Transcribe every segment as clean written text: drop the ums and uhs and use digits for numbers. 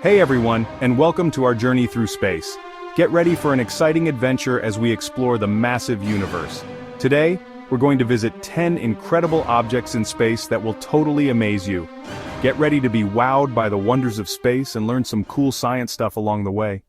Hey everyone, and welcome to our journey through space. Get ready for an exciting adventure as we explore the massive universe. Today, we're going to visit 10 incredible objects in space that will totally amaze you. Get ready to be wowed by the wonders of space and learn some cool science stuff along the way.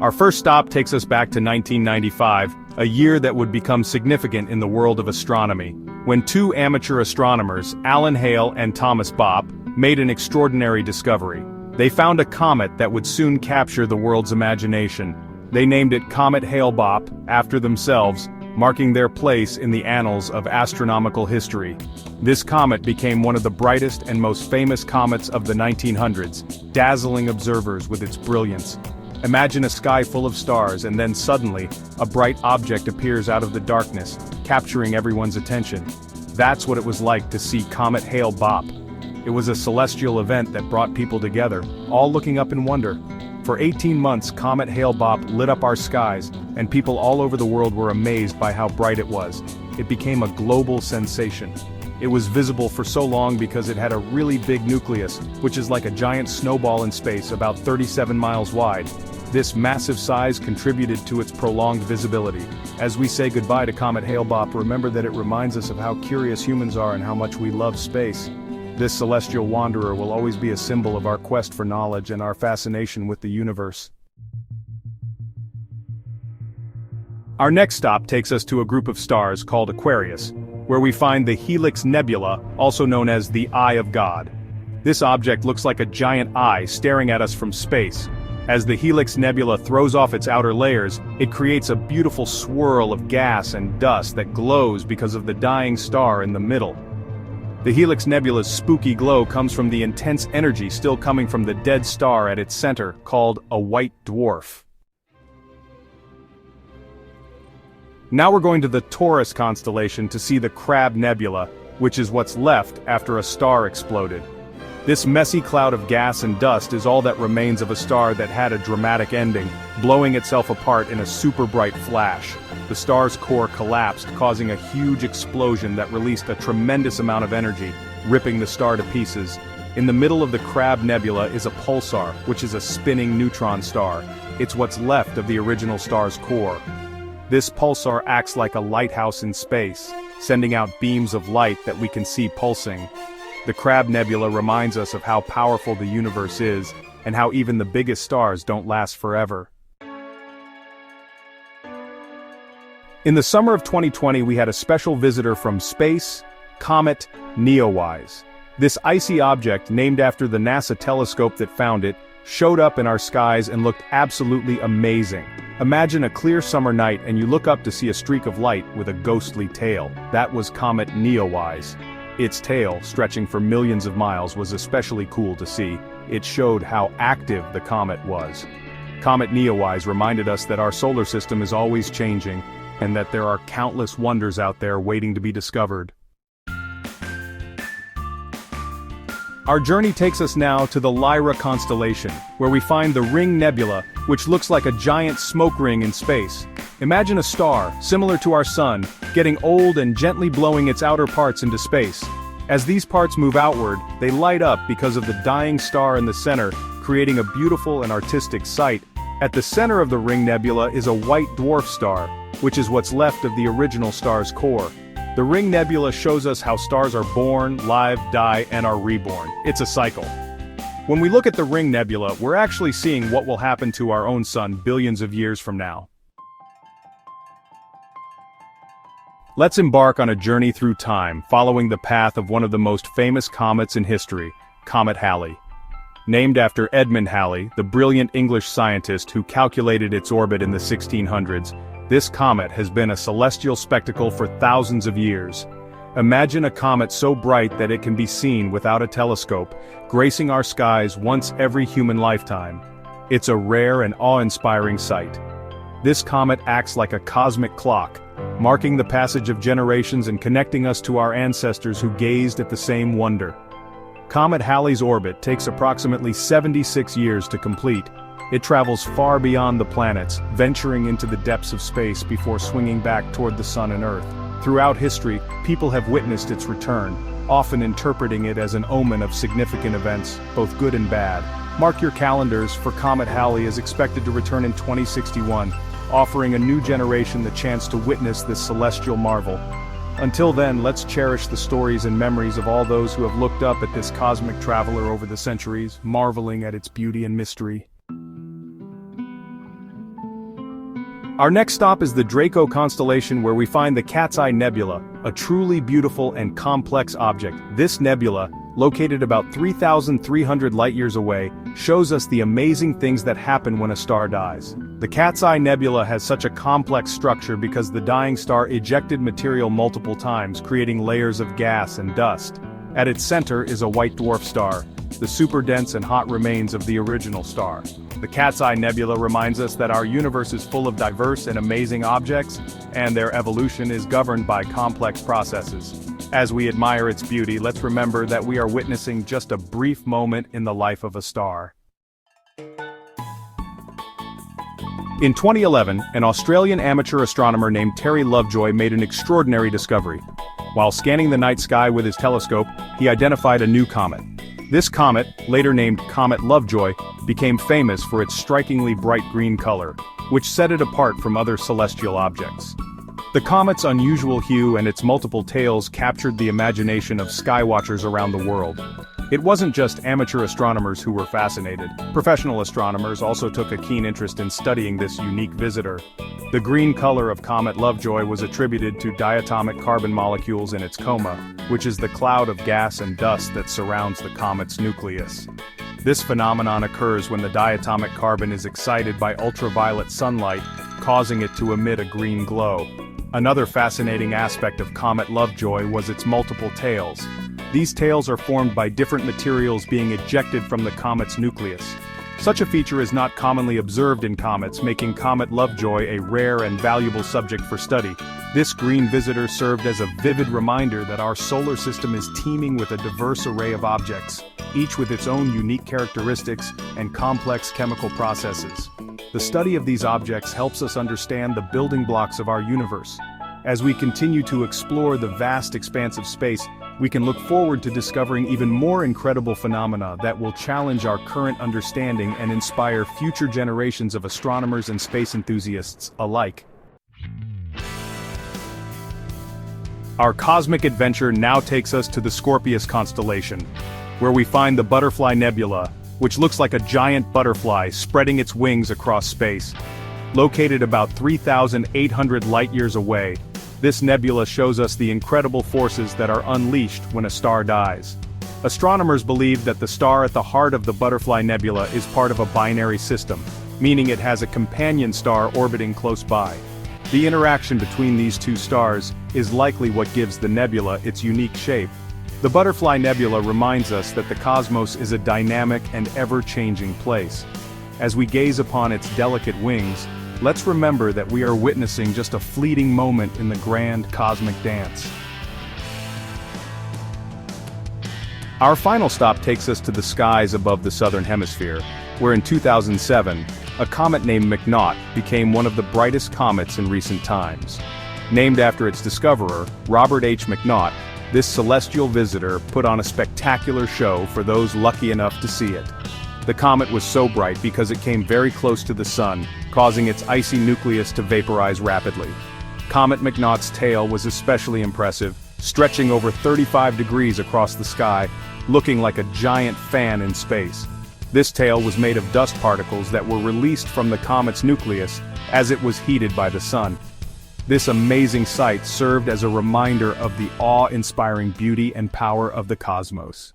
Our first stop takes us back to 1995, a year that would become significant in the world of astronomy, when two amateur astronomers, Alan Hale and Thomas Bopp, made an extraordinary discovery. They found a comet that would soon capture the world's imagination. They named it Comet Hale-Bopp, after themselves, marking their place in the annals of astronomical history. This comet became one of the brightest and most famous comets of the 1900s, dazzling observers with its brilliance. Imagine a sky full of stars and then suddenly, a bright object appears out of the darkness, capturing everyone's attention. That's what it was like to see Comet Hale-Bopp. It was a celestial event that brought people together, all looking up in wonder. For 18 months, Comet Hale-Bopp lit up our skies, and people all over the world were amazed by how bright it was. It became a global sensation. It was visible for so long because it had a really big nucleus, which is like a giant snowball in space about 37 miles wide. This massive size contributed to its prolonged visibility. As we say goodbye to Comet Hale-Bopp, remember that it reminds us of how curious humans are and how much we love space. This celestial wanderer will always be a symbol of our quest for knowledge and our fascination with the universe. Our next stop takes us to a group of stars called Aquarius, where we find the Helix Nebula, also known as the Eye of God. This object looks like a giant eye staring at us from space. As the Helix Nebula throws off its outer layers, it creates a beautiful swirl of gas and dust that glows because of the dying star in the middle. The Helix Nebula's spooky glow comes from the intense energy still coming from the dead star at its center, called a white dwarf. Now we're going to the Taurus constellation to see the Crab Nebula, which is what's left after a star exploded. This messy cloud of gas and dust is all that remains of a star that had a dramatic ending, blowing itself apart in a super bright flash. The star's core collapsed, causing a huge explosion that released a tremendous amount of energy, ripping the star to pieces. In the middle of the Crab Nebula is a pulsar, which is a spinning neutron star. It's what's left of the original star's core. This pulsar acts like a lighthouse in space, sending out beams of light that we can see pulsing. The Crab Nebula reminds us of how powerful the universe is, and how even the biggest stars don't last forever. In the summer of 2020 we had a special visitor from space, Comet Neowise. This icy object, named after the NASA telescope that found it, showed up in our skies and looked absolutely amazing. Imagine a clear summer night and you look up to see a streak of light with a ghostly tail. That was Comet Neowise. Its tail, stretching for millions of miles, was especially cool to see. It showed how active the comet was. Comet Neowise reminded us that our solar system is always changing, and that there are countless wonders out there waiting to be discovered. Our journey takes us now to the Lyra constellation, where we find the Ring Nebula, which looks like a giant smoke ring in space. Imagine a star, similar to our sun, getting old and gently blowing its outer parts into space. As these parts move outward, they light up because of the dying star in the center, creating a beautiful and artistic sight. At the center of the Ring Nebula is a white dwarf star, which is what's left of the original star's core. The Ring Nebula shows us how stars are born, live, die, and are reborn. It's a cycle. When we look at the Ring Nebula, we're actually seeing what will happen to our own sun billions of years from now. Let's embark on a journey through time, following the path of one of the most famous comets in history, Comet Halley. Named after Edmund Halley, the brilliant English scientist who calculated its orbit in the 1600s, this comet has been a celestial spectacle for thousands of years. Imagine a comet so bright that it can be seen without a telescope, gracing our skies once every human lifetime. It's a rare and awe-inspiring sight. This comet acts like a cosmic clock, marking the passage of generations and connecting us to our ancestors who gazed at the same wonder. Comet Halley's orbit takes approximately 76 years to complete. It travels far beyond the planets, venturing into the depths of space before swinging back toward the Sun and Earth. Throughout history, people have witnessed its return, often interpreting it as an omen of significant events, both good and bad. Mark your calendars, for Comet Halley is expected to return in 2061, offering a new generation the chance to witness this celestial marvel. Until then, let's cherish the stories and memories of all those who have looked up at this cosmic traveler over the centuries, marveling at its beauty and mystery. Our next stop is the Draco constellation, where we find the Cat's Eye Nebula, a truly beautiful and complex object. This nebula, located about 3,300 light-years away, shows us the amazing things that happen when a star dies. The Cat's Eye Nebula has such a complex structure because the dying star ejected material multiple times, creating layers of gas and dust. At its center is a white dwarf star, the super-dense and hot remains of the original star. The Cat's Eye Nebula reminds us that our universe is full of diverse and amazing objects, and their evolution is governed by complex processes. As we admire its beauty, let's remember that we are witnessing just a brief moment in the life of a star. In 2011, an Australian amateur astronomer named Terry Lovejoy made an extraordinary discovery. While scanning the night sky with his telescope, he identified a new comet. This comet, later named Comet Lovejoy, became famous for its strikingly bright green color, which set it apart from other celestial objects. The comet's unusual hue and its multiple tails captured the imagination of skywatchers around the world. It wasn't just amateur astronomers who were fascinated. Professional astronomers also took a keen interest in studying this unique visitor. The green color of Comet Lovejoy was attributed to diatomic carbon molecules in its coma, which is the cloud of gas and dust that surrounds the comet's nucleus. This phenomenon occurs when the diatomic carbon is excited by ultraviolet sunlight, causing it to emit a green glow. Another fascinating aspect of Comet Lovejoy was its multiple tails. These tails are formed by different materials being ejected from the comet's nucleus. Such a feature is not commonly observed in comets, making Comet Lovejoy a rare and valuable subject for study. This green visitor served as a vivid reminder that our solar system is teeming with a diverse array of objects, each with its own unique characteristics and complex chemical processes. The study of these objects helps us understand the building blocks of our universe. As we continue to explore the vast expanse of space, we can look forward to discovering even more incredible phenomena that will challenge our current understanding and inspire future generations of astronomers and space enthusiasts alike. Our cosmic adventure now takes us to the Scorpius constellation, where we find the Butterfly Nebula, which looks like a giant butterfly spreading its wings across space. Located about 3,800 light-years away, this nebula shows us the incredible forces that are unleashed when a star dies. Astronomers believe that the star at the heart of the Butterfly Nebula is part of a binary system, meaning it has a companion star orbiting close by. The interaction between these two stars is likely what gives the nebula its unique shape. The Butterfly Nebula reminds us that the cosmos is a dynamic and ever-changing place. As we gaze upon its delicate wings, let's remember that we are witnessing just a fleeting moment in the grand cosmic dance. Our final stop takes us to the skies above the southern hemisphere, where in 2007, a comet named McNaught became one of the brightest comets in recent times. Named after its discoverer, Robert H. McNaught, this celestial visitor put on a spectacular show for those lucky enough to see it. The comet was so bright because it came very close to the sun, causing its icy nucleus to vaporize rapidly. Comet McNaught's tail was especially impressive, stretching over 35 degrees across the sky, looking like a giant fan in space. This tail was made of dust particles that were released from the comet's nucleus as it was heated by the sun. This amazing sight served as a reminder of the awe-inspiring beauty and power of the cosmos.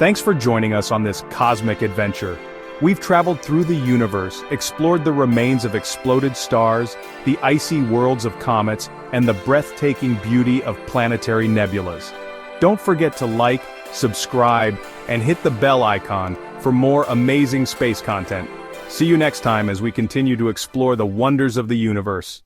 Thanks for joining us on this cosmic adventure. We've traveled through the universe, explored the remains of exploded stars, the icy worlds of comets, and the breathtaking beauty of planetary nebulas. Don't forget to like, subscribe, and hit the bell icon for more amazing space content. See you next time as we continue to explore the wonders of the universe.